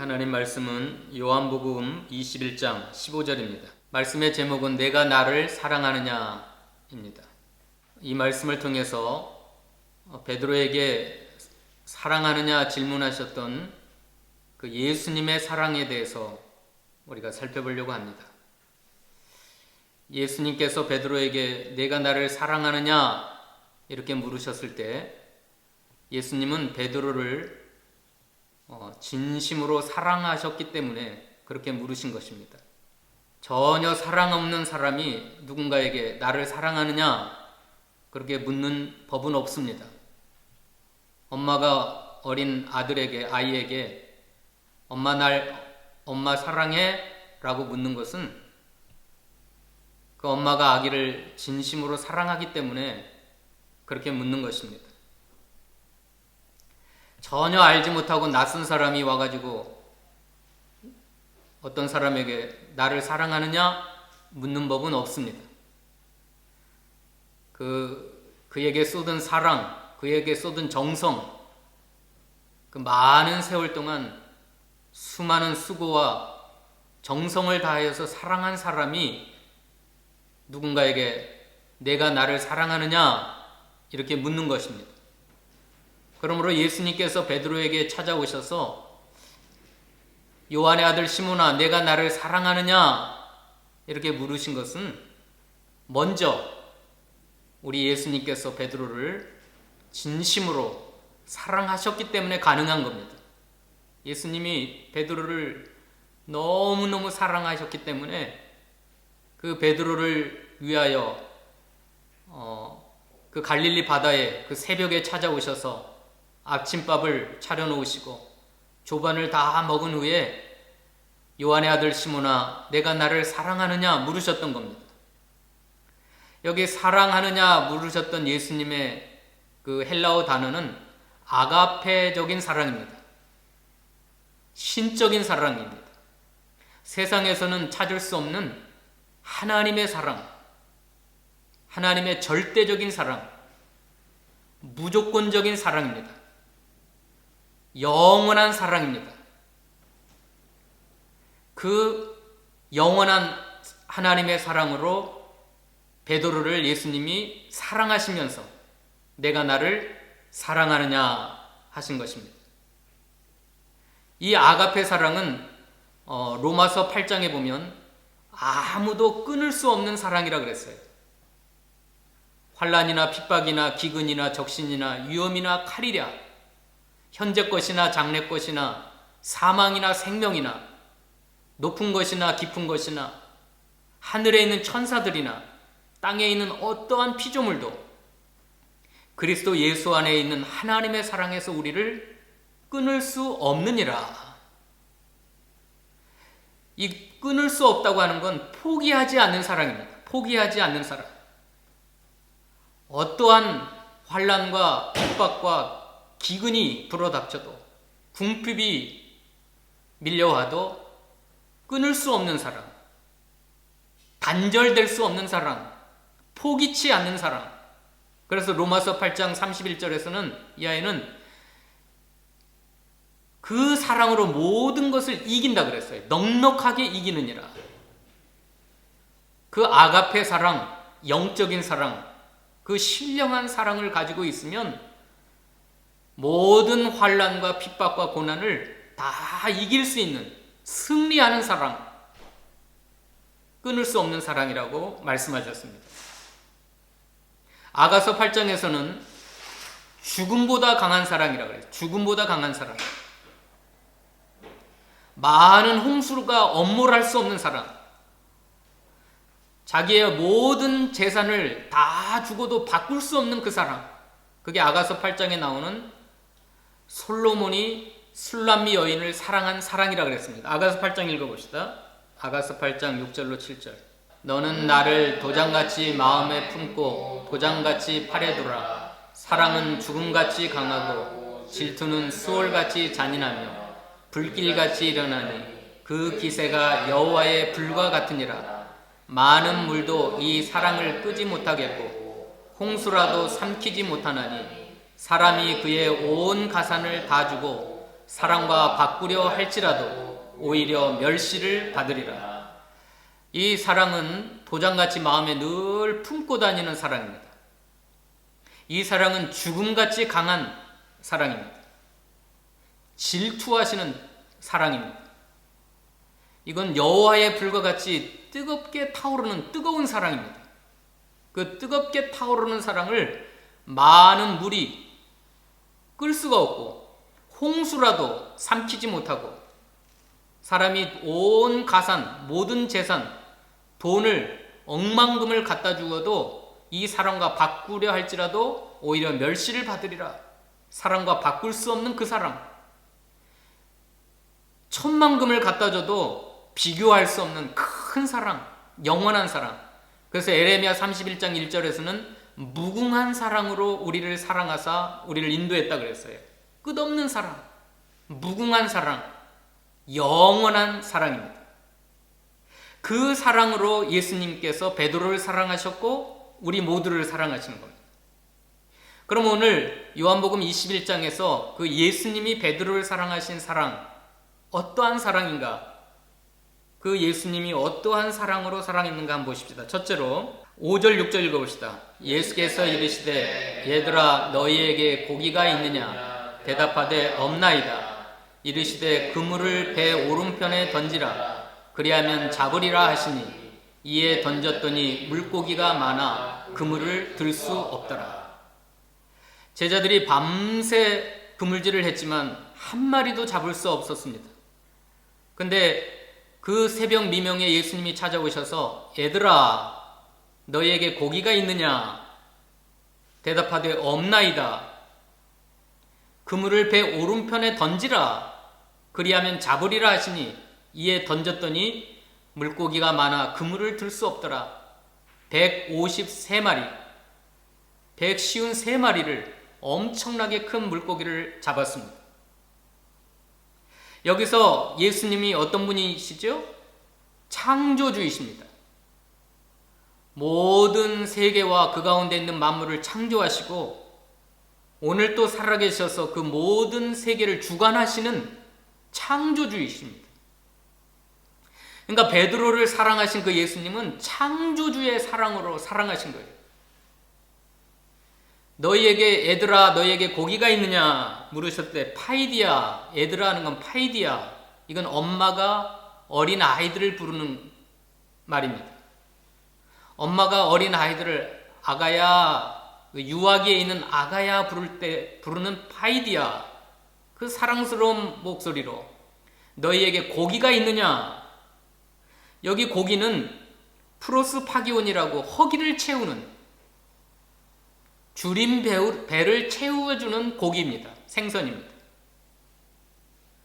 하나님 말씀은 요한복음 21장 15절입니다. 말씀의 제목은 내가 나를 사랑하느냐입니다. 이 말씀을 통해서 베드로에게 사랑하느냐 질문하셨던 그 예수님의 사랑에 대해서 우리가 살펴보려고 합니다. 예수님께서 베드로에게 내가 나를 사랑하느냐 이렇게 물으셨을 때 예수님은 베드로를 진심으로 사랑하셨기 때문에 그렇게 물으신 것입니다. 전혀 사랑 없는 사람이 누군가에게 나를 사랑하느냐 그렇게 묻는 법은 없습니다. 엄마가 어린 아이에게 엄마 사랑해? 라고 묻는 것은 그 엄마가 아기를 진심으로 사랑하기 때문에 그렇게 묻는 것입니다. 전혀 알지 못하고 낯선 사람이 와가지고 어떤 사람에게 나를 사랑하느냐 묻는 법은 없습니다. 그에게 쏟은 사랑, 그에게 쏟은 정성, 그 많은 세월 동안 수많은 수고와 정성을 다하여서 사랑한 사람이 누군가에게 내가 나를 사랑하느냐 이렇게 묻는 것입니다. 그러므로 예수님께서 베드로에게 찾아오셔서 요한의 아들 시몬아 내가 나를 사랑하느냐 이렇게 물으신 것은 먼저 우리 예수님께서 베드로를 진심으로 사랑하셨기 때문에 가능한 겁니다. 예수님이 베드로를 너무너무 사랑하셨기 때문에 그 베드로를 위하여 그 갈릴리 바다에 그 새벽에 찾아오셔서 아침밥을 차려놓으시고 조반을 다 먹은 후에 요한의 아들 시몬아 내가 나를 사랑하느냐 물으셨던 겁니다. 여기 사랑하느냐 물으셨던 예수님의 그 헬라어 단어는 아가페적인 사랑입니다. 신적인 사랑입니다. 세상에서는 찾을 수 없는 하나님의 사랑, 하나님의 절대적인 사랑, 무조건적인 사랑입니다. 영원한 사랑입니다. 그 영원한 하나님의 사랑으로 베드로를 예수님이 사랑하시면서 내가 나를 사랑하느냐 하신 것입니다. 이 아가페 사랑은 로마서 8장에 보면 아무도 끊을 수 없는 사랑이라 그랬어요. 환난이나 핍박이나 기근이나 적신이나 위험이나 칼이랴 현재 것이나 장래 것이나 사망이나 생명이나 높은 것이나 깊은 것이나 하늘에 있는 천사들이나 땅에 있는 어떠한 피조물도 그리스도 예수 안에 있는 하나님의 사랑에서 우리를 끊을 수 없느니라. 이 끊을 수 없다고 하는 건 포기하지 않는 사랑입니다. 포기하지 않는 사랑. 어떠한 환난과 핍박과 기근이 불어닥쳐도 궁핍이 밀려와도 끊을 수 없는 사랑, 단절될 수 없는 사랑, 포기치 않는 사랑. 그래서 로마서 8장 31절에서는 이 아이는 그 사랑으로 모든 것을 이긴다 그랬어요. 넉넉하게 이기느니라. 그 아가페 사랑, 영적인 사랑, 그 신령한 사랑을 가지고 있으면 모든 환난과 핍박과 고난을 다 이길 수 있는 승리하는 사랑, 끊을 수 없는 사랑이라고 말씀하셨습니다. 아가서 8장에서는 죽음보다 강한 사랑이라고 그래요. 죽음보다 강한 사랑. 많은 홍수가 엄몰할 수 없는 사랑. 자기의 모든 재산을 다 주고도 바꿀 수 없는 그 사랑. 그게 아가서 8장에 나오는 솔로몬이 술람미 여인을 사랑한 사랑이라 그랬습니다. 아가서 8장 읽어봅시다. 아가서 8장 6절로 7절. 너는 나를 도장같이 마음에 품고 도장같이 팔에 두라. 사랑은 죽음같이 강하고 질투는 수월같이 잔인하며 불길같이 일어나니 그 기세가 여호와의 불과 같으니라. 많은 물도 이 사랑을 끄지 못하겠고 홍수라도 삼키지 못하나니 사람이 그의 온 가산을 다 주고 사랑과 바꾸려 할지라도 오히려 멸시를 받으리라. 이 사랑은 도장같이 마음에 늘 품고 다니는 사랑입니다. 이 사랑은 죽음같이 강한 사랑입니다. 질투하시는 사랑입니다. 이건 여호와의 불과 같이 뜨겁게 타오르는 뜨거운 사랑입니다. 그 뜨겁게 타오르는 사랑을 많은 물이 끌 수가 없고 홍수라도 삼키지 못하고 사람이 온 가산, 모든 재산, 돈을 억만금을 갖다 주어도 이 사랑과 바꾸려 할지라도 오히려 멸시를 받으리라. 사랑과 바꿀 수 없는 그 사랑. 천만금을 갖다 줘도 비교할 수 없는 큰 사랑, 영원한 사랑. 그래서 에레미야 31장 1절에서는 무궁한 사랑으로 우리를 사랑하사 우리를 인도했다 그랬어요. 끝없는 사랑, 무궁한 사랑, 영원한 사랑입니다. 그 사랑으로 예수님께서 베드로를 사랑하셨고 우리 모두를 사랑하시는 겁니다. 그럼 오늘 요한복음 21장에서 그 예수님이 베드로를 사랑하신 사랑, 어떠한 사랑인가? 그 예수님이 어떠한 사랑으로 사랑했는가 한번 보십시다. 첫째로 5절 6절 읽어봅시다. 예수께서 이르시되 얘들아 너희에게 고기가 있느냐? 대답하되 없나이다. 이르시되 그물을 배 오른편에 던지라. 그리하면 잡으리라 하시니 이에 던졌더니 물고기가 많아 그물을 들 수 없더라. 제자들이 밤새 그물질을 했지만 한 마리도 잡을 수 없었습니다. 근데 그 새벽 미명에 예수님이 찾아오셔서 얘들아 너희에게 고기가 있느냐? 대답하되 없나이다. 그물을 배 오른편에 던지라. 그리하면 잡으리라 하시니 이에 던졌더니 물고기가 많아 그물을 들 수 없더라. 153마리 153마리를 엄청나게 큰 물고기를 잡았습니다. 여기서 예수님이 어떤 분이시죠? 창조주이십니다. 모든 세계와 그 가운데 있는 만물을 창조하시고 오늘 또 살아계셔서 그 모든 세계를 주관하시는 창조주이십니다. 그러니까 베드로를 사랑하신 그 예수님은 창조주의 사랑으로 사랑하신 거예요. 너희에게 얘들아 너희에게 고기가 있느냐 물으셨을 때 파이디아, 얘들아 하는 건 파이디아, 이건 엄마가 어린 아이들을 부르는 말입니다. 엄마가 어린 아이들을 아가야, 유아기에 있는 아가야 부를 때 부르는 파이디아, 그 사랑스러운 목소리로 너희에게 고기가 있느냐. 여기 고기는 프로스파기온이라고 허기를 채우는, 줄인 배를 채워주는 고기입니다. 생선입니다.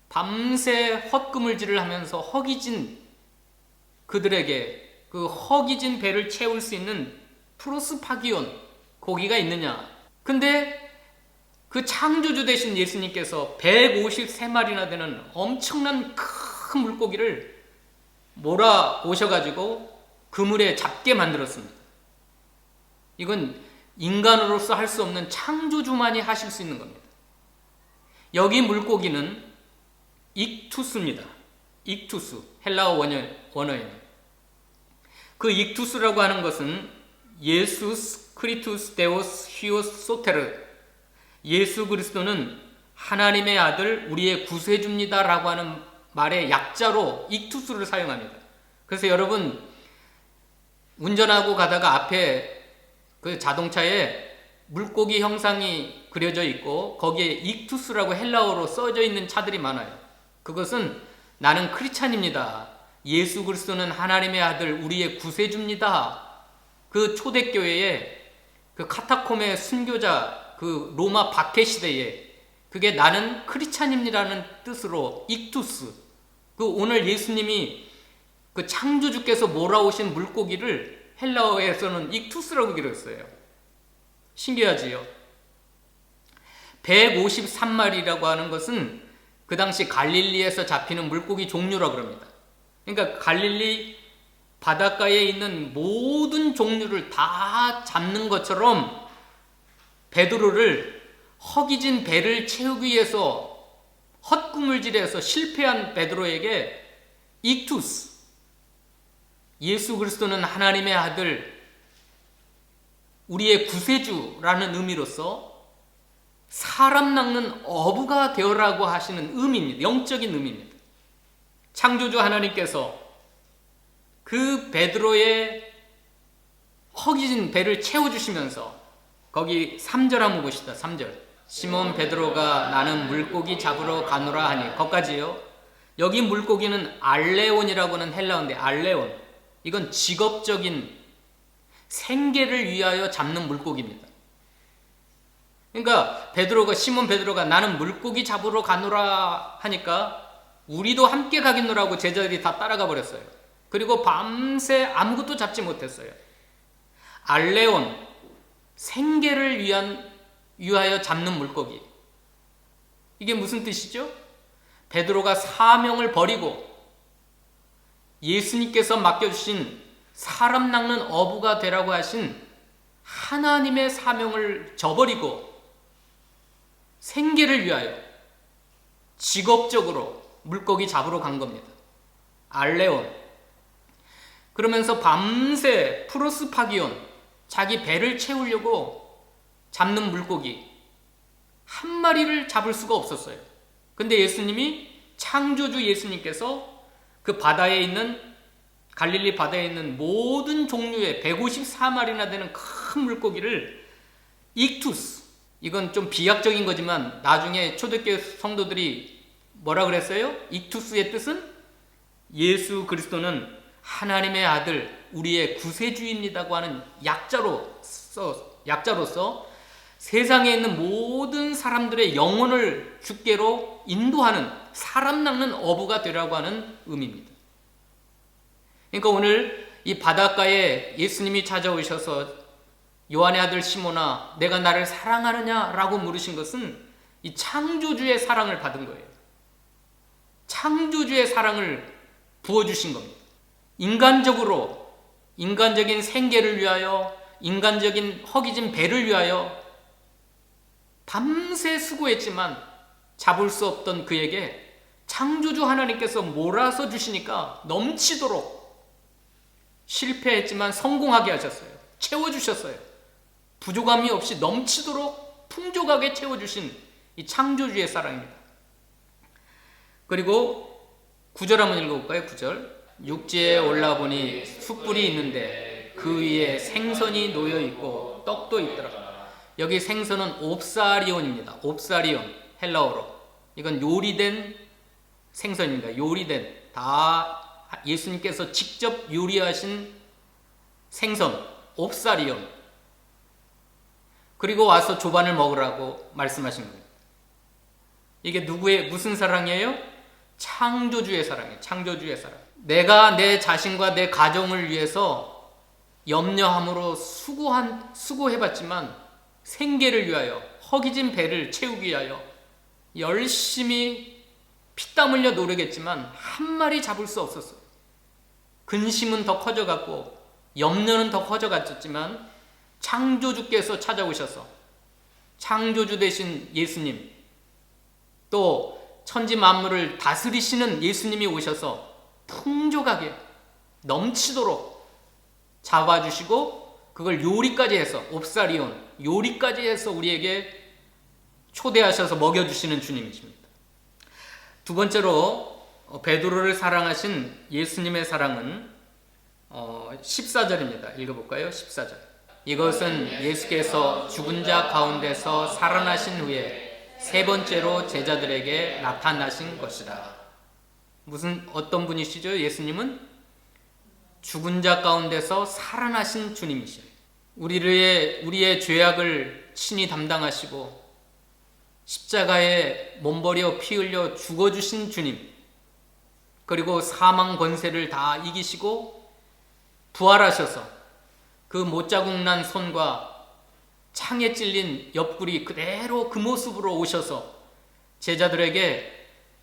밤새 헛그물질을 하면서 허기진 그들에게 그 허기진 배를 채울 수 있는 프로스파기온 고기가 있느냐. 근데 그 창조주 되신 예수님께서 153마리나 되는 엄청난 큰 물고기를 몰아 오셔가지고 그물에 잡게 만들었습니다. 이건 인간으로서 할 수 없는 창조주만이 하실 수 있는 겁니다. 여기 물고기는 익투스입니다. 익투스, 헬라어 원어에는. 그 익투스라고 하는 것은 예수스 크리투스 데오스 히오스 소테르, 예수 그리스도는 하나님의 아들 우리의 구세주입니다 라고 하는 말의 약자로 익투스를 사용합니다. 그래서 여러분 운전하고 가다가 앞에 그 자동차에 물고기 형상이 그려져 있고 거기에 익투스라고 헬라어로 써져 있는 차들이 많아요. 그것은 나는 크리스찬입니다, 예수 그리스도는 하나님의 아들 우리의 구세주입니다. 그 초대교회에 그 카타콤의 순교자 그 로마 박해 시대에 그게 나는 크리스찬입니다라는 뜻으로 익투스, 그 오늘 예수님이 그 창조주께서 몰아오신 물고기를 헬라어에서는 익투스라고 기록했어요. 신기하지요? 153마리라고 하는 것은 그 당시 갈릴리에서 잡히는 물고기 종류라고 합니다. 그러니까 갈릴리 바닷가에 있는 모든 종류를 다 잡는 것처럼 베드로를 허기진 배를 채우기 위해서 헛구물질에서 실패한 베드로에게 익투스, 예수 그리스도는 하나님의 아들, 우리의 구세주라는 의미로서 사람 낚는 어부가 되어라고 하시는 의미입니다. 영적인 의미입니다. 창조주 하나님께서 그 베드로의 허기진 배를 채워주시면서 거기 3절 한번 보시다. 3절. 시몬 베드로가 나는 물고기 잡으러 가노라 하니, 거기까지요. 여기 물고기는 알레온이라고 하는 헬라어인데, 알레온, 이건 직업적인 생계를 위하여 잡는 물고기입니다. 그러니까 시몬 베드로가 나는 물고기 잡으러 가노라 하니까 우리도 함께 가겠노라고 제자들이 다 따라가 버렸어요. 그리고 밤새 아무것도 잡지 못했어요. 알레온, 생계를 위하여 잡는 물고기. 이게 무슨 뜻이죠? 베드로가 사명을 버리고 예수님께서 맡겨주신 사람 낚는 어부가 되라고 하신 하나님의 사명을 저버리고 생계를 위하여 직업적으로 물고기 잡으러 간 겁니다. 알레온. 그러면서 밤새 프로스파기온, 자기 배를 채우려고 잡는 물고기 한 마리를 잡을 수가 없었어요. 근데 예수님이, 창조주 예수님께서 그 바다에 있는, 갈릴리 바다에 있는 모든 종류의 154마리나 되는 큰 물고기를 익투스, 이건 좀 비약적인 거지만 나중에 초대교회 성도들이 뭐라 그랬어요? 익투스의 뜻은 예수 그리스도는 하나님의 아들, 우리의 구세주입니다고 하는 약자로서 세상에 있는 모든 사람들의 영혼을 주께로 인도하는, 사람 낚는 어부가 되라고 하는 의미입니다. 그러니까 오늘 이 바닷가에 예수님이 찾아오셔서 요한의 아들 시몬아, 내가 나를 사랑하느냐라고 물으신 것은 이 창조주의 사랑을 받은 거예요. 창조주의 사랑을 부어주신 겁니다. 인간적인 생계를 위하여, 인간적인 허기진 배를 위하여 밤새 수고했지만 잡을 수 없던 그에게 창조주 하나님께서 몰아서 주시니까 넘치도록, 실패했지만 성공하게 하셨어요. 채워주셨어요. 부족함이 없이 넘치도록 풍족하게 채워주신 이 창조주의 사랑입니다. 그리고 9절 한번 읽어볼까요? 9절. 육지에 올라보니 숯불이 있는데 그 위에 생선이 놓여있고 떡도 있더라. 여기 생선은 옵사리온입니다. 옵사리온, 헬라어로. 이건 요리된 생선입니다. 요리된, 다 예수님께서 직접 요리하신 생선, 옵사리온. 그리고 와서 조반을 먹으라고 말씀하신 겁니다. 이게 무슨 사랑이에요? 창조주의 사랑이에요. 창조주의 사랑. 내가 내 자신과 내 가정을 위해서 염려함으로 수고해봤지만 생계를 위하여, 허기진 배를 채우기 위하여 열심히 피땀 흘려 노력했지만 한 마리 잡을 수 없었어요. 근심은 더 커져갔고 염려는 더 커져갔지만 창조주께서 찾아오셔서, 창조주 되신 예수님, 또 천지 만물을 다스리시는 예수님이 오셔서 풍족하게 넘치도록 잡아주시고 그걸 요리까지 해서, 옵사리온, 요리까지 해서 우리에게 초대하셔서 먹여주시는 주님이십니다. 두 번째로 베드로를 사랑하신 예수님의 사랑은 14절입니다. 읽어볼까요? 14절. 이것은 예수께서 죽은 자 가운데서 살아나신 후에 세 번째로 제자들에게 나타나신 것이다. 어떤 분이시죠? 예수님은 죽은 자 가운데서 살아나신 주님이시죠. 우리의 죄악을 친히 담당하시고 십자가에 몸버려 피 흘려 죽어주신 주님, 그리고 사망 권세를 다 이기시고 부활하셔서 그 못자국 난 손과 창에 찔린 옆구리 그대로 그 모습으로 오셔서 제자들에게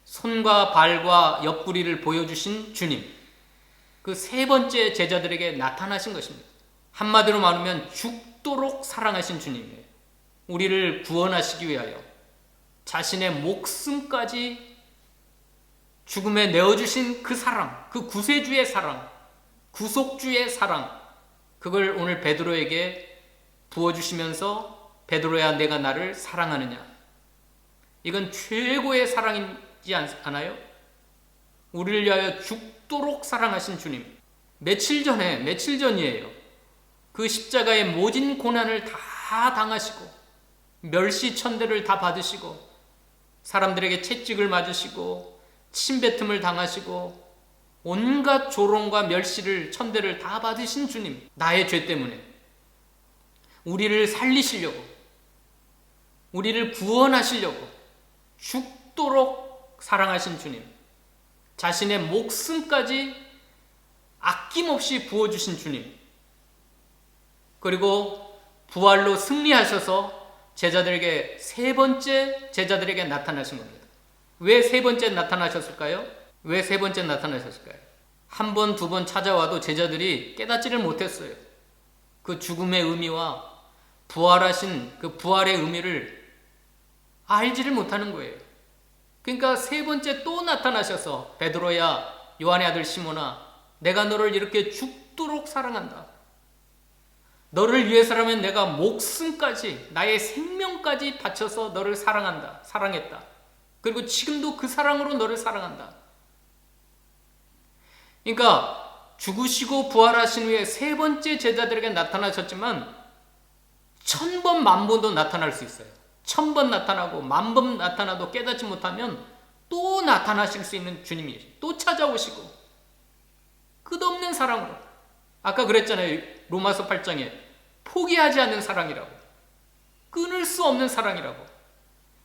손과 발과 옆구리를 보여주신 주님, 그 세 번째 제자들에게 나타나신 것입니다. 한마디로 말하면 죽도록 사랑하신 주님이에요. 우리를 구원하시기 위하여 자신의 목숨까지 죽음에 내어주신 그 사랑, 그 구세주의 사랑, 구속주의 사랑, 그걸 오늘 베드로에게 부어주시면서 베드로야 내가 나를 사랑하느냐. 이건 최고의 사랑이지 않아요? 우리를 위하여 죽도록 사랑하신 주님. 며칠 전이에요. 그 십자가의 모진 고난을 다 당하시고 멸시천대를 다 받으시고 사람들에게 채찍을 맞으시고 침뱉음을 당하시고 온갖 조롱과 멸시를 천대를 다 받으신 주님. 나의 죄 때문에 우리를 살리시려고, 우리를 구원하시려고 죽도록 사랑하신 주님. 자신의 목숨까지 아낌없이 부어주신 주님. 그리고 부활로 승리하셔서 제자들에게 세 번째 제자들에게 나타나신 겁니다. 왜 세 번째 나타나셨을까요? 왜 세 번째 나타나셨을까요? 한 번, 두 번 찾아와도 제자들이 깨닫지를 못했어요. 그 죽음의 의미와 부활하신 그 부활의 의미를 알지를 못하는 거예요. 그러니까 세 번째 또 나타나셔서 베드로야, 요한의 아들 시몬아, 내가 너를 이렇게 죽도록 사랑한다. 너를 위해서라면 내가 목숨까지, 나의 생명까지 바쳐서 너를 사랑한다. 사랑했다. 그리고 지금도 그 사랑으로 너를 사랑한다. 그러니까 죽으시고 부활하신 후에 세 번째 제자들에게 나타나셨지만 1000번, 10,000번도 나타날 수 있어요. 1000번 나타나고 10,000번 나타나도 깨닫지 못하면 또 나타나실 수 있는 주님이에요. 또 찾아오시고 끝없는 사랑으로. 아까 그랬잖아요. 로마서 8장에 포기하지 않는 사랑이라고, 끊을 수 없는 사랑이라고.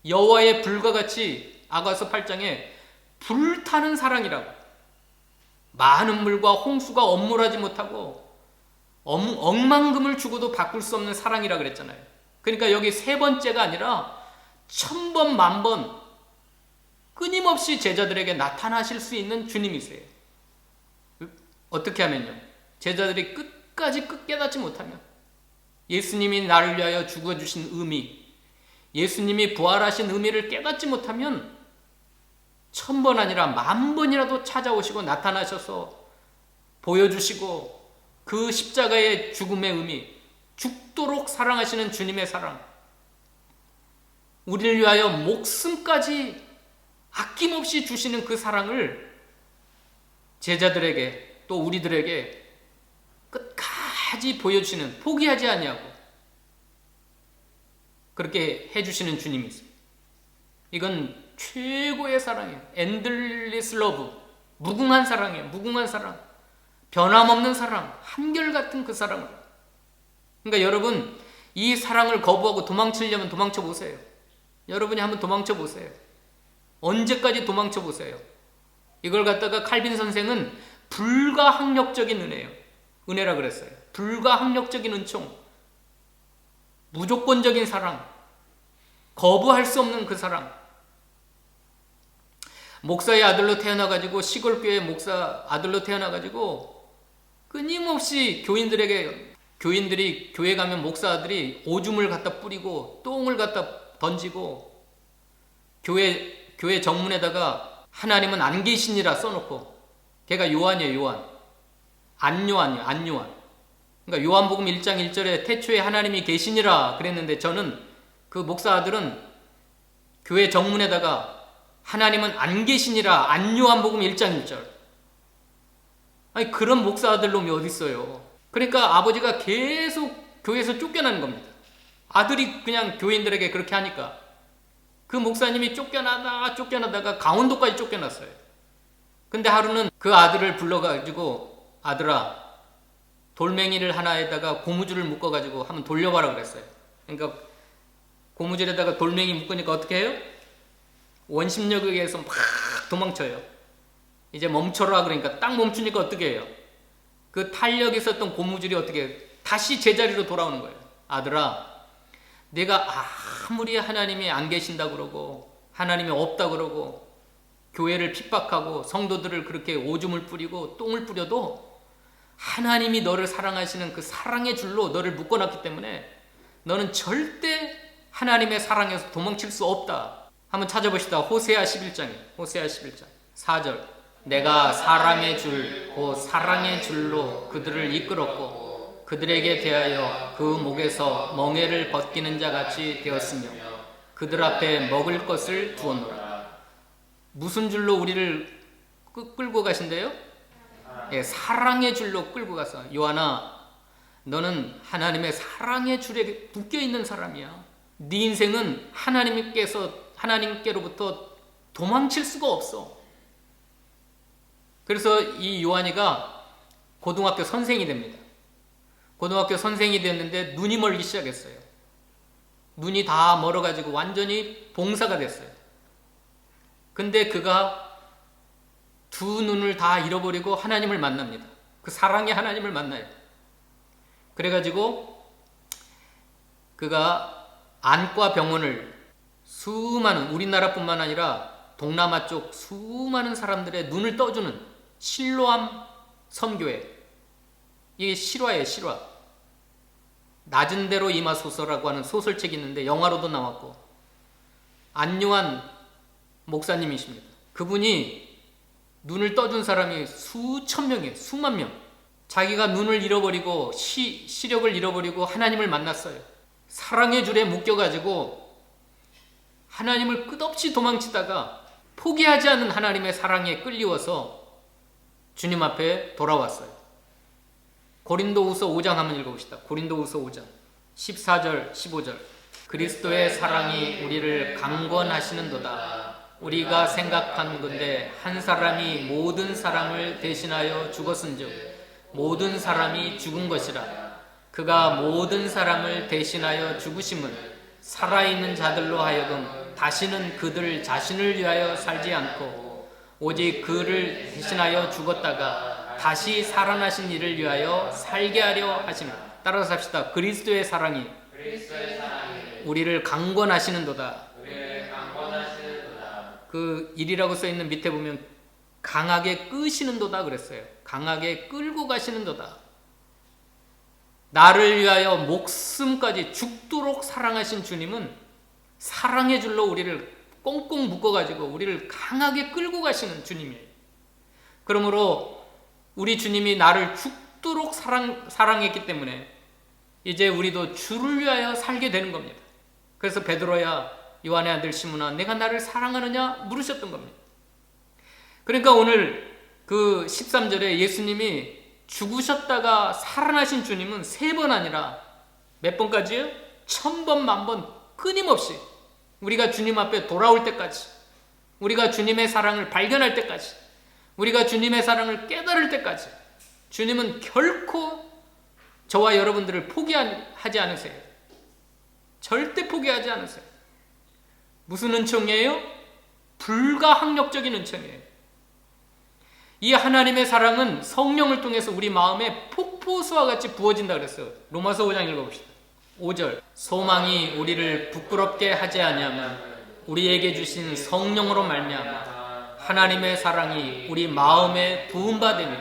여호와의 불과 같이 아가서 8장에 불타는 사랑이라고. 많은 물과 홍수가 엄물하지 못하고 억만금을 주고도 바꿀 수 없는 사랑이라 그랬잖아요. 그러니까 여기 세 번째가 아니라 1000번, 10,000번 끊임없이 제자들에게 나타나실 수 있는 주님이세요. 어떻게 하면요? 제자들이 끝까지 깨닫지 못하면, 예수님이 나를 위하여 죽어주신 의미, 예수님이 부활하신 의미를 깨닫지 못하면 1000번 아니라 10,000번이라도 찾아오시고 나타나셔서 보여주시고 그 십자가의 죽음의 의미, 죽도록 사랑하시는 주님의 사랑, 우리를 위하여 목숨까지 아낌없이 주시는 그 사랑을 제자들에게 또 우리들에게 끝까지 보여주시는, 포기하지 아니하고 그렇게 해주시는 주님이 있어요. 이건 최고의 사랑이에요. 엔들리스 러브, 무궁한 사랑이에요. 무궁한 사랑, 변함없는 사랑, 한결같은 그 사랑을. 그러니까 여러분, 이 사랑을 거부하고 도망치려면 도망쳐 보세요. 여러분이 한번 도망쳐 보세요. 언제까지 도망쳐 보세요. 이걸 갖다가 칼빈 선생은 불가항력적인 은혜예요. 은혜라 그랬어요. 불가항력적인 은총, 무조건적인 사랑, 거부할 수 없는 그 사랑. 목사의 아들로 태어나가지고, 시골교회 목사 아들로 태어나가지고 끊임없이 교인들이 교회 가면 목사 아들이 오줌을 갖다 뿌리고 똥을 갖다 던지고 교회 정문에다가 하나님은 안 계시니라 써놓고, 걔가 요한이에요. 요한. 안요한이에요. 안요한. 그러니까 요한복음 1장 1절에 태초에 하나님이 계시니라 그랬는데, 저는 그 목사 아들은 교회 정문에다가 하나님은 안 계시니라, 안요한복음 1장 1절. 아니, 그런 목사 아들 놈이 어디 있어요. 그러니까 아버지가 계속 교회에서 쫓겨나는 겁니다. 아들이 그냥 교인들에게 그렇게 하니까. 그 목사님이 쫓겨나다가 강원도까지 쫓겨났어요. 근데 하루는 그 아들을 불러가지고, 아들아, 돌멩이를 하나에다가 고무줄을 묶어가지고 한번 돌려봐라 그랬어요. 그러니까 고무줄에다가 돌멩이 묶으니까 어떻게 해요? 원심력에 의해서 막 도망쳐요. 이제 멈춰라 그러니까 딱 멈추니까 어떻게 해요? 그 탄력이 있었던 고무줄이 어떻게 해요? 다시 제자리로 돌아오는 거예요. 아들아, 내가 아무리 하나님이 안 계신다 그러고 하나님이 없다 그러고 교회를 핍박하고 성도들을 그렇게 오줌을 뿌리고 똥을 뿌려도 하나님이 너를 사랑하시는 그 사랑의 줄로 너를 묶어놨기 때문에 너는 절대 하나님의 사랑에서 도망칠 수 없다. 한번 찾아보시다. 호세아 11장이에요. 호세아 11장. 4절. 내가 사람의 줄, 곧 사랑의 줄로 그들을 이끌었고 그들에게 대하여 그 목에서 멍에를 벗기는 자 같이 되었으며 그들 앞에 먹을 것을 두었노라. 무슨 줄로 우리를 끌고 가신대요? 예, 사랑의 줄로 끌고 가서. 요한아, 너는 하나님의 사랑의 줄에 묶여 있는 사람이야. 네 인생은 하나님께로부터 도망칠 수가 없어. 그래서 이 요한이가 고등학교 선생이 됩니다. 고등학교 선생이 됐는데 눈이 멀기 시작했어요. 눈이 다 멀어가지고 완전히 봉사가 됐어요. 근데 그가 두 눈을 다 잃어버리고 하나님을 만납니다. 그 사랑의 하나님을 만나요. 그래가지고 그가 안과 병원을 수많은, 우리나라뿐만 아니라 동남아 쪽 수많은 사람들의 눈을 떠주는 실로암 선교회, 이게 실화예요. 실화. 낮은 대로 임하소서라고 하는 소설책이 있는데 영화로도 나왔고, 안요한 목사님이십니다. 그분이 눈을 떠준 사람이 수천 명이에요. 수만 명. 자기가 눈을 잃어버리고 시력을 잃어버리고 하나님을 만났어요. 사랑의 줄에 묶여가지고 하나님을 끝없이 도망치다가 포기하지 않은 하나님의 사랑에 끌리워서 주님 앞에 돌아왔어요. 고린도후서 5장 한번 읽어봅시다. 고린도후서 5장 14절 15절. 그리스도의 사랑이 우리를 강권하시는도다. 우리가 생각한 건데 한 사람이 모든 사람을 대신하여 죽었은즉 모든 사람이 죽은 것이라. 그가 모든 사람을 대신하여 죽으심은 살아있는 자들로 하여금 다시는 그들 자신을 위하여 살지 않고 오직 그를 대신하여 죽었다가 다시 살아나신 이를 위하여 살게 하려 하십니다. 따라서 합시다. 그리스도의 사랑이 우리를 강권하시는도다. 그 일이라고 써있는 밑에 보면 강하게 끄시는도다 그랬어요. 강하게 끌고 가시는도다. 나를 위하여 목숨까지 죽도록 사랑하신 주님은 사랑의 줄로 우리를 꽁꽁 묶어가지고 우리를 강하게 끌고 가시는 주님이에요. 그러므로 우리 주님이 나를 죽도록 사랑했기 때문에 이제 우리도 주를 위하여 살게 되는 겁니다. 그래서 베드로야, 요한의 아들 시몬아, 내가 나를 사랑하느냐 물으셨던 겁니다. 그러니까 오늘 그 13절에 예수님이 죽으셨다가 살아나신 주님은 3번 아니라 몇 번까지요? 1000번, 만번 끊임없이 우리가 주님 앞에 돌아올 때까지, 우리가 주님의 사랑을 발견할 때까지, 우리가 주님의 사랑을 깨달을 때까지 주님은 결코 저와 여러분들을 포기하지 않으세요. 절대 포기하지 않으세요. 무슨 은총이에요? 불가항력적인 은총이에요. 이 하나님의 사랑은 성령을 통해서 우리 마음에 폭포수와 같이 부어진다 그랬어요. 로마서 5장 읽어봅시다. 5절. 소망이 우리를 부끄럽게 하지 아니하면 우리에게 주신 성령으로 말미암아 하나님의 사랑이 우리 마음에 부음받으니.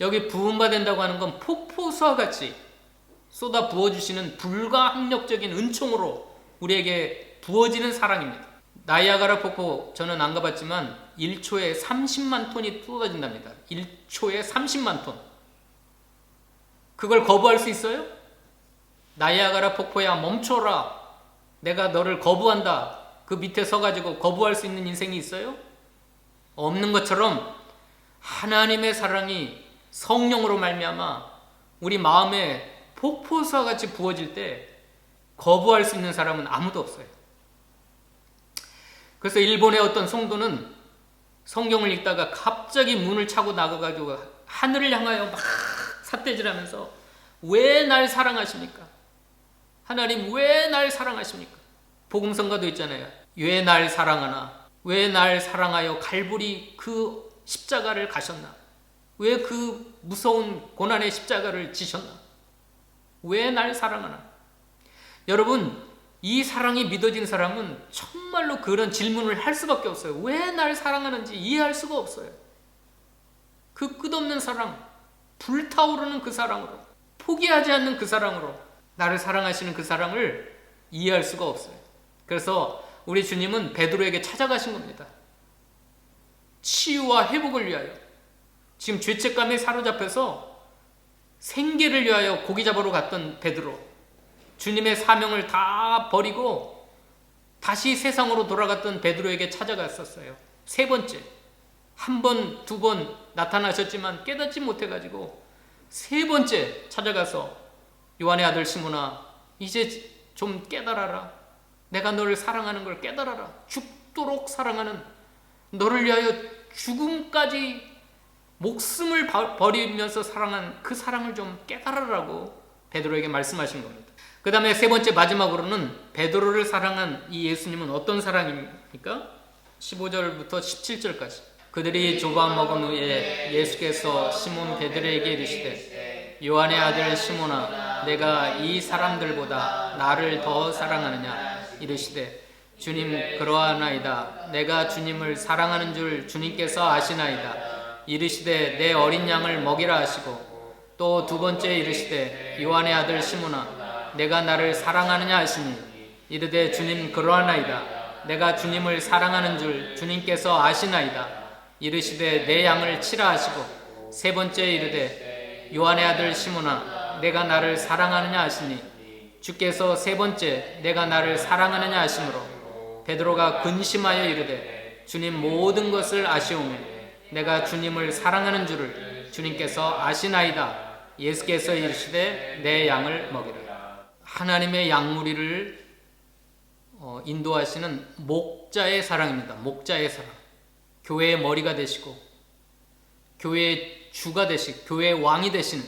여기 부음받는다고 하는 건 폭포수와 같이 쏟아 부어주시는 불가항력적인 은총으로 우리에게 부어지는 사랑입니다. 나이아가라 폭포 저는 안 가봤지만 1초에 30만 톤이 쏟아진답니다. 1초에 30만 톤. 그걸 거부할 수 있어요? 나이아가라 폭포야 멈춰라. 내가 너를 거부한다. 그 밑에 서가지고 거부할 수 있는 인생이 있어요? 없는 것처럼 하나님의 사랑이 성령으로 말미암아 우리 마음에 폭포수와 같이 부어질 때 거부할 수 있는 사람은 아무도 없어요. 그래서 일본의 어떤 성도는 성경을 읽다가 갑자기 문을 차고 나가가지고 하늘을 향하여 막 삿대질하면서 왜 날 사랑하십니까? 하나님 왜 날 사랑하십니까? 복음성가도 있잖아요. 왜 날 사랑하나? 왜 날 사랑하여 갈보리 그 십자가를 가셨나? 왜 그 무서운 고난의 십자가를 지셨나? 왜 날 사랑하나? 여러분, 이 사랑이 믿어진 사람은 정말로 그런 질문을 할 수밖에 없어요. 왜 날 사랑하는지 이해할 수가 없어요. 그 끝없는 사랑, 불타오르는 그 사랑으로, 포기하지 않는 그 사랑으로 나를 사랑하시는 그 사랑을 이해할 수가 없어요. 그래서 우리 주님은 베드로에게 찾아가신 겁니다. 치유와 회복을 위하여, 지금 죄책감에 사로잡혀서 생계를 위하여 고기 잡으러 갔던 베드로, 주님의 사명을 다 버리고 다시 세상으로 돌아갔던 베드로에게 찾아갔었어요. 세 번째, 한 번, 두 번 나타나셨지만 깨닫지 못해가지고 세 번째 찾아가서 요한의 아들 시몬아, 이제 좀 깨달아라. 내가 너를 사랑하는 걸 깨달아라. 죽도록 사랑하는, 너를 위하여 죽음까지 목숨을 버리면서 사랑한 그 사랑을 좀 깨달아라고 베드로에게 말씀하신 겁니다. 그 다음에 세 번째, 마지막으로는 베드로를 사랑한 이 예수님은 어떤 사랑입니까? 15절부터 17절까지. 그들이 조각 먹은 후에 예수께서 시몬 베드로에게 이르시되 요한의 아들 시몬아, 내가 이 사람들보다 나를 더 사랑하느냐? 이르시되 주님, 그러하나이다. 내가 주님을 사랑하는 줄 주님께서 아시나이다. 이르시되 내 어린 양을 먹이라 하시고, 또 두 번째 이르시되 요한의 아들 시몬아, 내가 나를 사랑하느냐 하시니, 이르되 주님, 그러하나이다. 내가 주님을 사랑하는 줄 주님께서 아시나이다. 이르시되 내 양을 치라 하시고, 세 번째 이르되 요한의 아들 시몬아, 내가 나를 사랑하느냐 하시니, 주께서 세 번째 내가 나를 사랑하느냐 하시므로 베드로가 근심하여 이르되 주님, 모든 것을 아시오매 내가 주님을 사랑하는 줄을 주님께서 아시나이다. 예수께서 이르시되 내 양을 먹이라. 하나님의 양무리를 인도하시는 목자의 사랑입니다. 목자의 사랑. 교회의 머리가 되시고 교회의 주가 되시고 교회의 왕이 되시는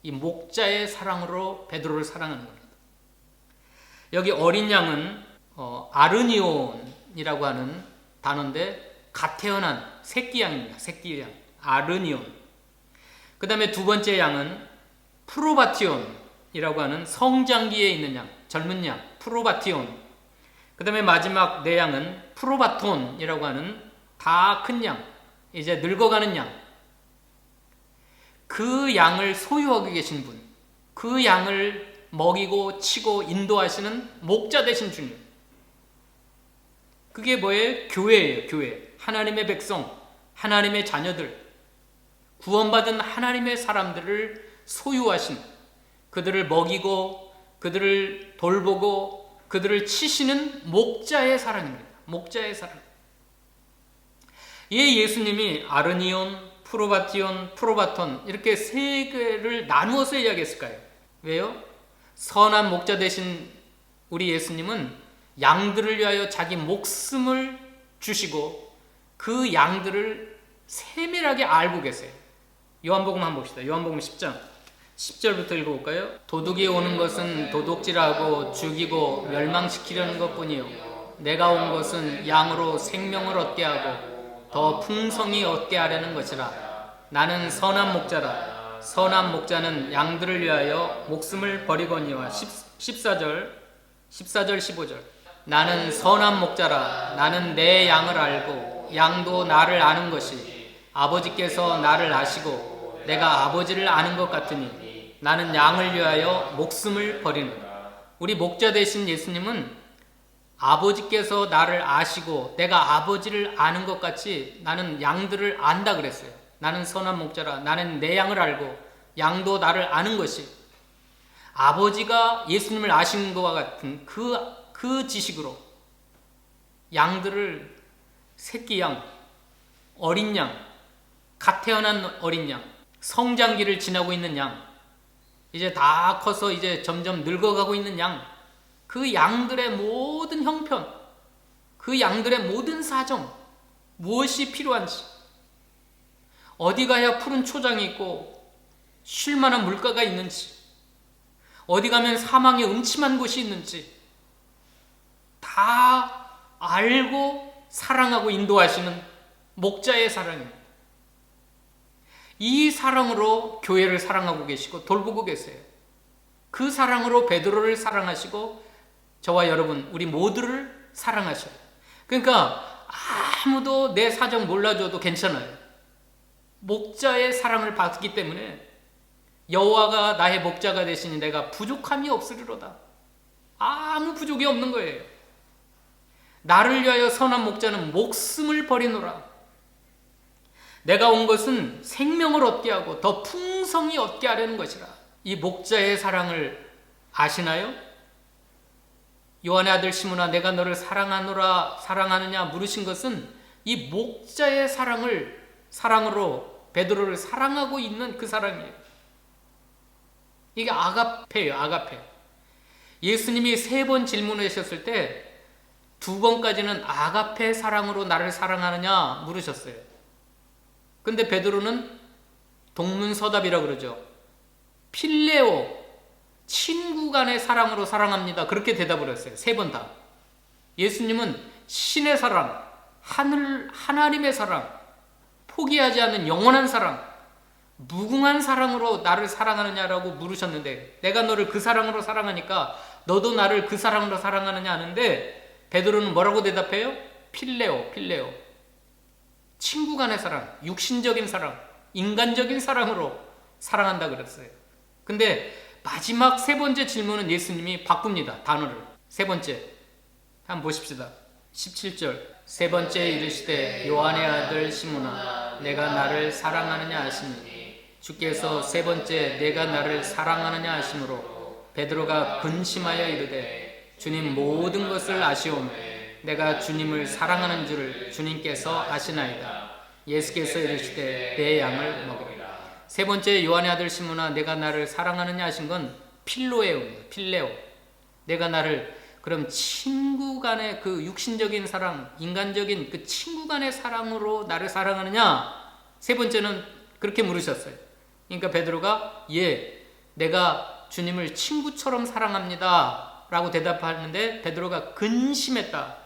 이 목자의 사랑으로 베드로를 사랑하는 겁니다. 여기 어린 양은 아르니온이라고 하는 단어인데 갓 태어난 새끼 양입니다. 새끼 양. 아르니온. 그 다음에 두 번째 양은 프로바티온이라고 하는 성장기에 있는 양, 젊은 양, 프로바티온. 그 다음에 마지막 네 양은 프로바톤이라고 하는 다 큰 양, 이제 늙어가는 양. 그 양을 소유하고 계신 분, 그 양을 먹이고 치고 인도하시는 목자 되신 주님. 그게 뭐예요? 교회예요. 교회. 하나님의 백성, 하나님의 자녀들, 구원받은 하나님의 사람들을 소유하신, 그들을 먹이고 그들을 돌보고 그들을 치시는 목자의 사랑입니다. 목자의 사랑. 예, 예수님이 아르니온, 프로바티온, 프로바톤 이렇게 세 개를 나누어서 이야기했을까요? 왜요? 선한 목자 되신 우리 예수님은 양들을 위하여 자기 목숨을 주시고 그 양들을 세밀하게 알고 계세요. 요한복음 한번 봅시다. 요한복음 10장 10절부터 읽어볼까요? 도둑이 오는 것은 도둑질하고 죽이고 멸망시키려는 것뿐이요 내가 온 것은 양으로 생명을 얻게 하고 더 풍성히 얻게 하려는 것이라. 나는 선한 목자라. 선한 목자는 양들을 위하여 목숨을 버리거니와. 14절 15절. 나는 선한 목자라. 나는 내 양을 알고 양도 나를 아는 것이 아버지께서 나를 아시고 내가 아버지를 아는 것 같으니 나는 양을 위하여 목숨을 버리노라. 우리 목자 되신 예수님은 아버지께서 나를 아시고 내가 아버지를 아는 것 같이 나는 양들을 안다 그랬어요. 나는 선한 목자라. 나는 내 양을 알고 양도 나를 아는 것이, 아버지가 예수님을 아시는 것과 같은 그 지식으로 양들을, 새끼 양, 어린 양, 갓 태어난 어린 양, 성장기를 지나고 있는 양, 이제 다 커서 이제 점점 늙어가고 있는 양, 그 양들의 모든 형편, 그 양들의 모든 사정, 무엇이 필요한지, 어디 가야 푸른 초장이 있고 쉴 만한 물가가 있는지, 어디 가면 사망의 음침한 곳이 있는지 다 알고 사랑하고 인도하시는 목자의 사랑입니다. 이 사랑으로 교회를 사랑하고 계시고 돌보고 계세요. 그 사랑으로 베드로를 사랑하시고 저와 여러분, 우리 모두를 사랑하셔요. 그러니까 아무도 내 사정 몰라줘도 괜찮아요. 목자의 사랑을 받기 때문에 여호와가 나의 목자가 되시니 내가 부족함이 없으리로다. 아무 부족이 없는 거예요. 나를 위하여 선한 목자는 목숨을 버리노라. 내가 온 것은 생명을 얻게 하고 더 풍성히 얻게 하려는 것이라. 이 목자의 사랑을 아시나요? 요한의 아들 시몬아, 내가 너를 사랑하느냐 물으신 것은 이 목자의 사랑으로 베드로를 사랑하고 있는 그 사랑이에요. 이게 아가페예요. 아가페. 예수님이 3번 질문하셨을 때 2번까지는 아가페 사랑으로 나를 사랑하느냐 물으셨어요. 근데 베드로는 동문서답이라고 그러죠. 필레오, 친구 간의 사랑으로 사랑합니다. 그렇게 대답을 했어요. 3번 다. 예수님은 신의 사랑, 하나님의 사랑, 포기하지 않는 영원한 사랑, 무궁한 사랑으로 나를 사랑하느냐라고 물으셨는데, 내가 너를 그 사랑으로 사랑하니까 너도 나를 그 사랑으로 사랑하느냐 하는데, 베드로는 뭐라고 대답해요? 필레오. 친구 간의 사랑, 육신적인 사랑, 인간적인 사랑으로 사랑한다 그랬어요. 근데 마지막 3번째 질문은 예수님이 바꿉니다. 단어를. 3번째. 한번 보십시다. 17절. 3번째 이르시되 요한의 아들 시몬아, 내가 나를 사랑하느냐 하시니, 주께서 3번째 내가 나를 사랑하느냐 하심으로 베드로가 근심하여 이르되, 주님 모든 것을 아시오매 내가 주님을 사랑하는 줄을 주님께서 아시나이다. 예수께서 이르시되 내 양을 먹으리라. 3번째 요한의 아들 시몬아, 내가 나를 사랑하느냐 하신 건 필레오. 내가 나를, 그럼 친구 간의 그 육신적인 사랑, 인간적인 그 친구 간의 사랑으로 나를 사랑하느냐? 3번째는 그렇게 물으셨어요. 그러니까 베드로가 내가 주님을 친구처럼 사랑합니다 라고 대답하는데, 베드로가 근심했다.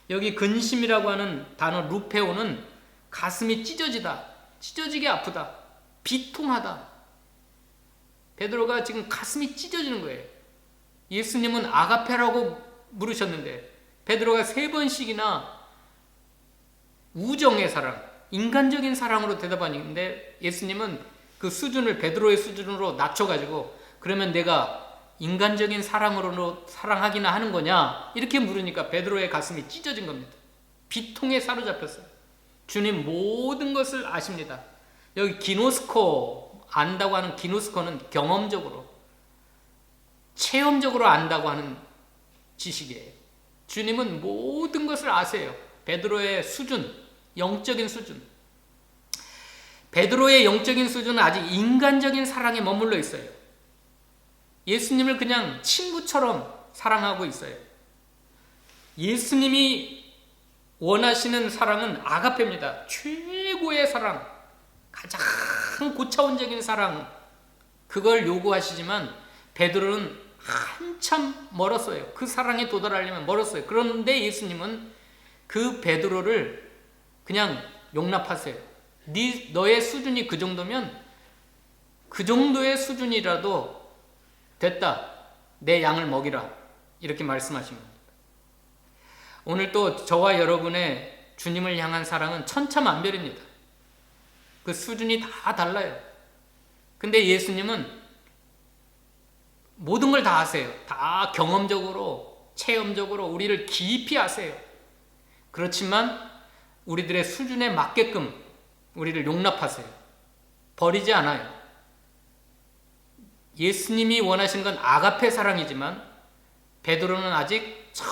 여기 근심이라고 하는 단어 루페오는 가슴이 찢어지게 아프다, 비통하다. 베드로가 지금 가슴이 찢어지는 거예요. 예수님은 아가페라고 물으셨는데 베드로가 3번씩이나 우정의 사랑, 인간적인 사랑으로 대답하는데, 예수님은 그 수준을 베드로의 수준으로 낮춰가지고, 그러면 내가 인간적인 사랑으로 사랑하기나 하는 거냐 이렇게 물으니까 베드로의 가슴이 찢어진 겁니다. 비통에 사로잡혔어요. 주님 모든 것을 아십니다. 여기 기노스코, 안다고 하는 기노스코는 경험적으로, 체험적으로 안다고 하는 지식이에요. 주님은 모든 것을 아세요. 베드로의 수준, 영적인 수준. 베드로의 영적인 수준은 아직 인간적인 사랑에 머물러 있어요. 예수님을 그냥 친구처럼 사랑하고 있어요. 예수님이 원하시는 사랑은 아가페입니다. 최고의 사랑, 가장 고차원적인 사랑, 그걸 요구하시지만 베드로는 한참 멀었어요. 그 사랑에 도달하려면 멀었어요. 그런데 예수님은 그 베드로를 그냥 용납하세요. 너의 수준이 그 정도면 그 정도의 수준이라도 됐다, 내 양을 먹이라, 이렇게 말씀하신 겁니다. 오늘 또 저와 여러분의 주님을 향한 사랑은 천차만별입니다. 그 수준이 다 달라요. 근데 예수님은 모든 걸 다 아세요. 다 경험적으로, 체험적으로 우리를 깊이 아세요. 그렇지만 우리들의 수준에 맞게끔 우리를 용납하세요. 버리지 않아요. 예수님이 원하시는 건 아가페 사랑이지만 베드로는 아직 저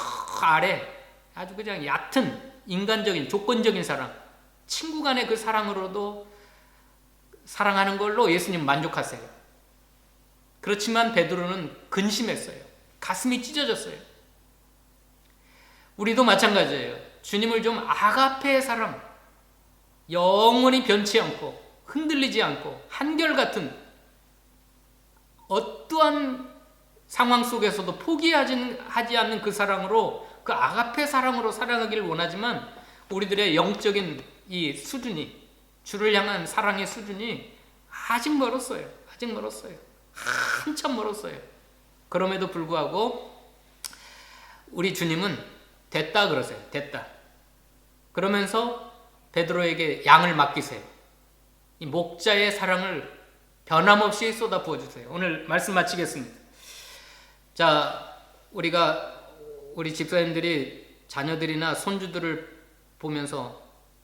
아래 아주 그냥 얕은 인간적인 조건적인 사랑, 친구 간의 그 사랑으로도 사랑하는 걸로 예수님 만족하세요. 그렇지만 베드로는 근심했어요. 가슴이 찢어졌어요. 우리도 마찬가지예요. 주님을 좀 아가페의 사랑, 영원히 변치 않고 흔들리지 않고 한결같은, 어떠한 상황 속에서도 포기하지 않는 그 사랑으로, 그 아가페 사랑으로 사랑하기를 원하지만 우리들의 영적인 이 수준이, 주를 향한 사랑의 수준이 아직 멀었어요. 한참 멀었어요. 그럼에도 불구하고 우리 주님은 됐다 그러세요. 됐다. 그러면서 베드로에게 양을 맡기세요. 이 목자의 사랑을 변함없이 쏟아 부어주세요. 오늘 말씀 마치겠습니다. 자, 우리 집사님들이 자녀들이나 손주들을 보면서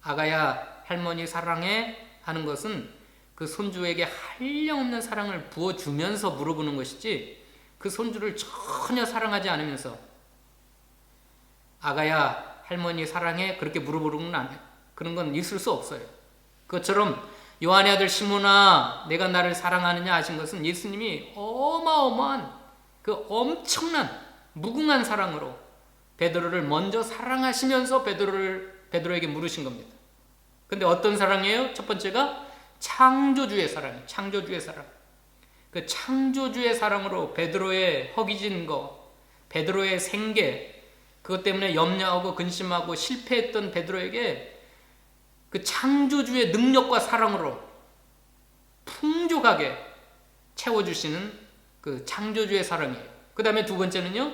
아가야 할머니 사랑해 하는 것은 그 손주에게 한량없는 사랑을 부어주면서 물어보는 것이지, 그 손주를 전혀 사랑하지 않으면서 아가야 할머니 사랑해 그렇게 물어보는 건 그런 건 있을 수 없어요. 그것처럼 요한의 아들 시몬아 내가 나를 사랑하느냐 하신 것은 예수님이 어마어마한 그 엄청난 무궁한 사랑으로 베드로를 먼저 사랑하시면서 베드로에게 물으신 겁니다. 근데 어떤 사랑이에요? 첫 번째가 창조주의 사랑이에요. 창조주의 사랑. 그 창조주의 사랑으로 베드로의 허기진 거, 베드로의 생계, 그것 때문에 염려하고 근심하고 실패했던 베드로에게 그 창조주의 능력과 사랑으로 풍족하게 채워주시는 그 창조주의 사랑이에요. 그 다음에 두 번째는요,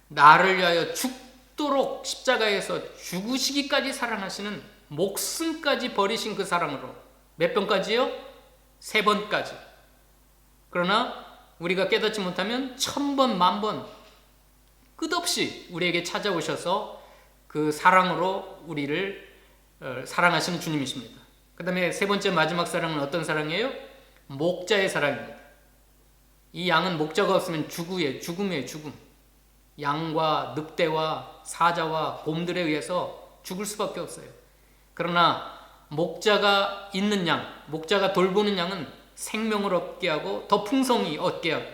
나를 위하여 죽도록 십자가에서 죽으시기까지 사랑하시는, 목숨까지 버리신 그 사랑으로 몇 번까지요? 3번까지. 그러나 우리가 깨닫지 못하면 1000번, 10,000번 끝없이 우리에게 찾아오셔서 그 사랑으로 우리를 사랑하시는 주님이십니다. 그 다음에 세 번째 마지막 사랑은 어떤 사랑이에요? 목자의 사랑입니다. 이 양은 목자가 없으면 죽음이에요. 죽음. 양과 늑대와 사자와 곰들에 의해서 죽을 수밖에 없어요. 그러나 목자가 있는 양, 목자가 돌보는 양은 생명을 얻게 하고 더 풍성히 얻게 하고,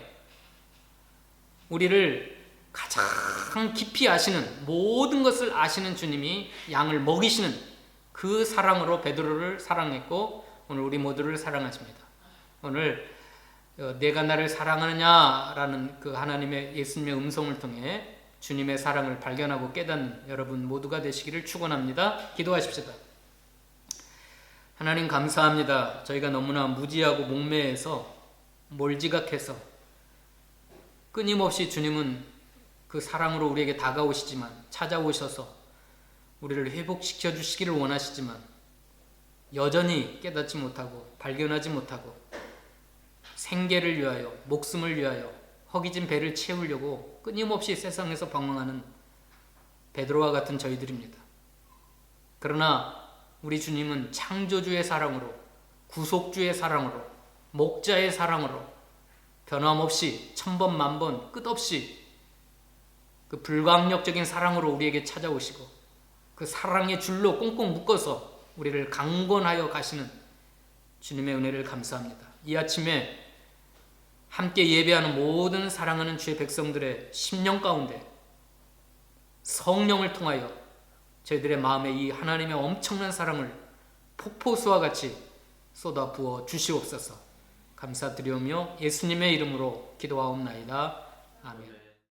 우리를 가장 깊이 아시는, 모든 것을 아시는 주님이 양을 먹이시는 그 사랑으로 베드로를 사랑했고 오늘 우리 모두를 사랑하십니다. 오늘 내가 나를 사랑하느냐라는 그 하나님의, 예수님의 음성을 통해 주님의 사랑을 발견하고 깨닫는 여러분 모두가 되시기를 축원합니다. 기도하십시다. 하나님 감사합니다. 저희가 너무나 무지하고 목매해서 몰지각해서 끊임없이 주님은 그 사랑으로 우리에게 다가오시지만, 찾아오셔서 우리를 회복시켜 주시기를 원하시지만 여전히 깨닫지 못하고 발견하지 못하고 생계를 위하여, 목숨을 위하여 허기진 배를 채우려고 끊임없이 세상에서 방황하는 베드로와 같은 저희들입니다. 그러나 우리 주님은 창조주의 사랑으로, 구속주의 사랑으로, 목자의 사랑으로 변함없이 1000번, 10,000번 끝없이 그 불강력적인 사랑으로 우리에게 찾아오시고 그 사랑의 줄로 꽁꽁 묶어서 우리를 강권하여 가시는 주님의 은혜를 감사합니다. 이 아침에 함께 예배하는 모든 사랑하는 주의 백성들의 심령 가운데 성령을 통하여 저희들의 마음에 이 하나님의 엄청난 사랑을 폭포수와 같이 쏟아 부어 주시옵소서. 감사드리오며 예수님의 이름으로 기도하옵나이다. 아멘.